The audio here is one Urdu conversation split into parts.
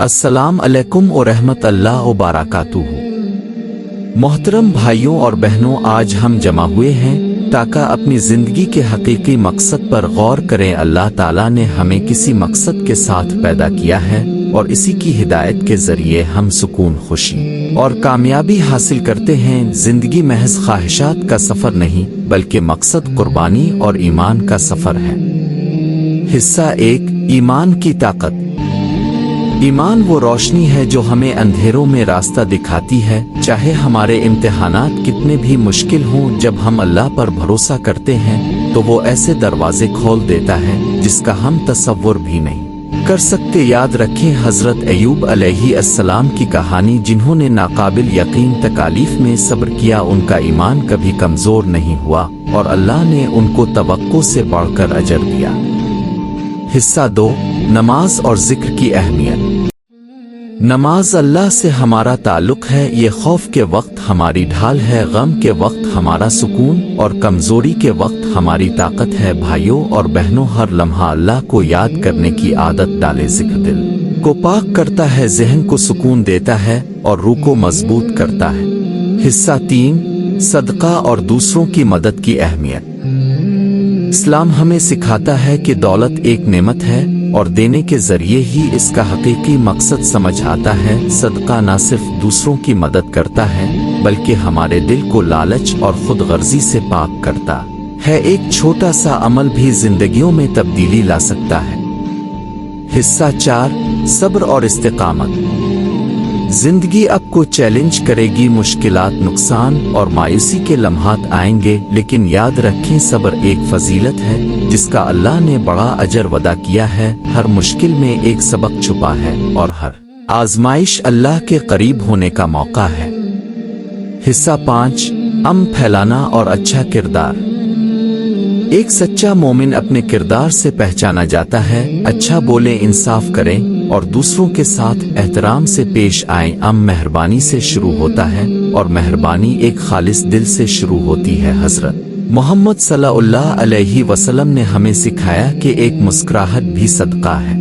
السلام علیکم ورحمۃ اللہ وبرکاتہ۔ محترم بھائیوں اور بہنوں، آج ہم جمع ہوئے ہیں تاکہ اپنی زندگی کے حقیقی مقصد پر غور کریں۔ اللہ تعالیٰ نے ہمیں کسی مقصد کے ساتھ پیدا کیا ہے اور اسی کی ہدایت کے ذریعے ہم سکون، خوشی اور کامیابی حاصل کرتے ہیں۔ زندگی محض خواہشات کا سفر نہیں بلکہ مقصد، قربانی اور ایمان کا سفر ہے۔ حصہ 1، ایمان کی طاقت۔ ایمان وہ روشنی ہے جو ہمیں اندھیروں میں راستہ دکھاتی ہے، چاہے ہمارے امتحانات کتنے بھی مشکل ہوں۔ جب ہم اللہ پر بھروسہ کرتے ہیں تو وہ ایسے دروازے کھول دیتا ہے جس کا ہم تصور بھی نہیں کر سکتے۔ یاد رکھیں حضرت ایوب علیہ السلام کی کہانی، جنہوں نے ناقابل یقین تکالیف میں صبر کیا، ان کا ایمان کبھی کمزور نہیں ہوا اور اللہ نے ان کو توقع سے بڑھ کر اجر دیا۔ حصہ 2، نماز اور ذکر کی اہمیت۔ نماز اللہ سے ہمارا تعلق ہے، یہ خوف کے وقت ہماری ڈھال ہے، غم کے وقت ہمارا سکون اور کمزوری کے وقت ہماری طاقت ہے۔ بھائیوں اور بہنوں، ہر لمحہ اللہ کو یاد کرنے کی عادت ڈالے۔ ذکر دل کو پاک کرتا ہے، ذہن کو سکون دیتا ہے اور روح کو مضبوط کرتا ہے۔ حصہ 3، صدقہ اور دوسروں کی مدد کی اہمیت۔ اسلام ہمیں سکھاتا ہے کہ دولت ایک نعمت ہے اور دینے کے ذریعے ہی اس کا حقیقی مقصد سمجھ آتا ہے۔ صدقہ نہ صرف دوسروں کی مدد کرتا ہے بلکہ ہمارے دل کو لالچ اور خود غرضی سے پاک کرتا ہے۔ ایک چھوٹا سا عمل بھی زندگیوں میں تبدیلی لا سکتا ہے۔ حصہ 4، صبر اور استقامت۔ زندگی آپ کو چیلنج کرے گی، مشکلات، نقصان اور مایوسی کے لمحات آئیں گے، لیکن یاد رکھیں صبر ایک فضیلت ہے جس کا اللہ نے بڑا اجر وعدہ کیا ہے۔ ہر مشکل میں ایک سبق چھپا ہے اور ہر آزمائش اللہ کے قریب ہونے کا موقع ہے۔ حصہ 5، امن پھیلانا اور اچھا کردار۔ ایک سچا مومن اپنے کردار سے پہچانا جاتا ہے۔ اچھا بولیں، انصاف کریں اور دوسروں کے ساتھ احترام سے پیش آئیں۔ مہربانی سے شروع ہوتا ہے اور مہربانی ایک خالص دل سے شروع ہوتی ہے۔ حضرت محمد صلی اللہ علیہ وسلم نے ہمیں سکھایا کہ ایک مسکراہٹ بھی صدقہ ہے۔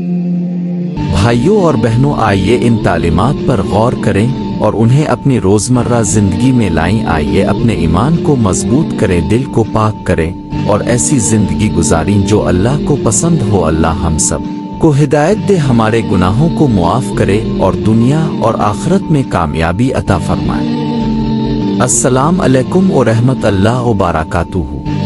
بھائیوں اور بہنوں، آئیے ان تعلیمات پر غور کریں اور انہیں اپنی روزمرہ زندگی میں لائیں۔ آئیے اپنے ایمان کو مضبوط کریں، دل کو پاک کریں اور ایسی زندگی گزاریں جو اللہ کو پسند ہو۔ اللہ ہم سب کو ہدایت دے، ہمارے گناہوں کو معاف کرے اور دنیا اور آخرت میں کامیابی عطا فرمائے۔ السلام علیکم ورحمۃ اللہ وبرکاتہ۔